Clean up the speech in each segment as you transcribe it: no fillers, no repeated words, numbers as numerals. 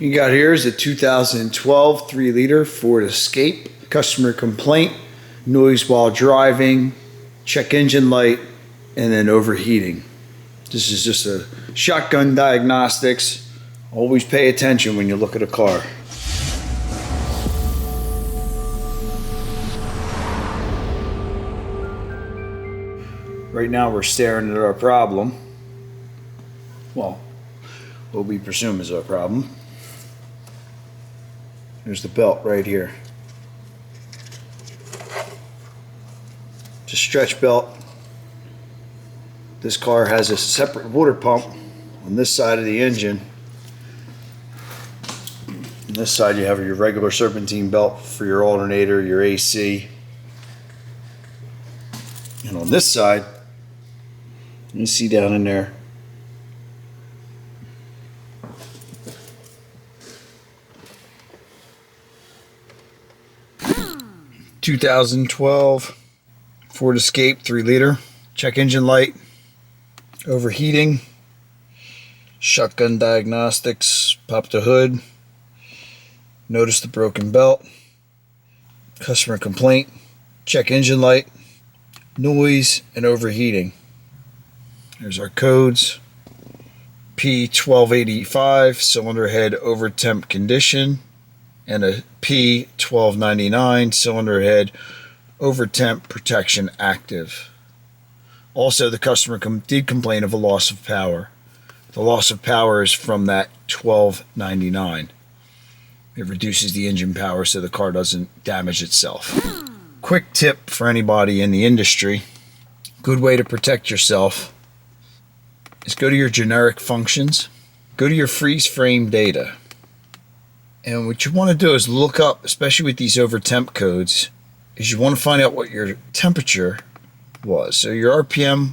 You got here is a 2012 3-liter Ford Escape. Customer complaint, noise while driving, check engine light, and then overheating. This is just a shotgun diagnostics. Always pay attention when you look at a car. Right now we're staring at our problem. Well, what we presume is our problem. There's the belt right here. It's a stretch belt. This car has a separate water pump on this side of the engine. On this side you have your regular serpentine belt for your alternator, your AC. And on this side, you see down in there, (2012) Ford Escape 3-liter, check engine light, overheating, shotgun diagnostics, pop the hood, notice the broken belt, customer complaint, check engine light, noise, and overheating. There's our codes. P1285, cylinder head over temp condition, and a P1299, cylinder head over temp protection active. Also, the customer did complain of a loss of power. The loss of power is from that 1299. It reduces the engine power so the car doesn't damage itself. Quick tip for anybody in the industry. Good way to protect yourself is go to your generic functions, go to your freeze frame data. And what you want to do is look up, especially with these over temp codes, is you want to find out what your temperature was. So your RPM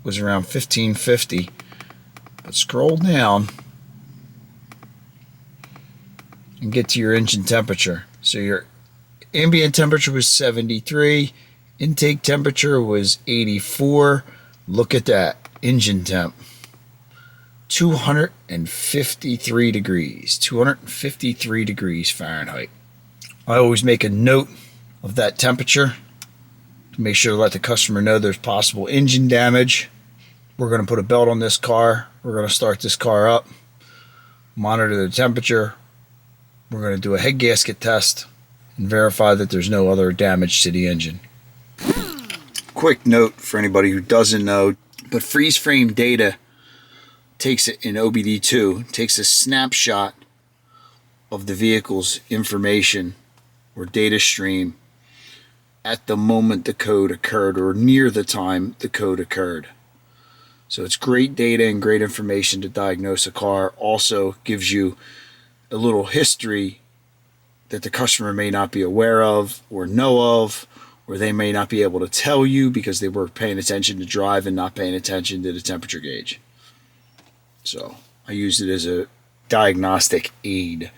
was around 1550, but scroll down and get to your engine temperature. So your ambient temperature was 73, intake temperature was 84. Look at that, engine temp, 253 degrees, 253 degrees Fahrenheit. I always make a note of that temperature to make sure to let the customer know there's possible engine damage. We're going to put a belt on this car. We're going to start this car up, monitor the temperature. We're going to do a head gasket test and verify that there's no other damage to the engine. Quick note for anybody who doesn't know, but freeze frame data takes it in OBD2, takes a snapshot of the vehicle's information or data stream at the moment the code occurred or near the time the code occurred. So it's great data and great information to diagnose a car. Also gives you a little history that the customer may not be aware of or know of, or they may not be able to tell you because they were paying attention to drive and not paying attention to the temperature gauge. So I use it as a diagnostic aid.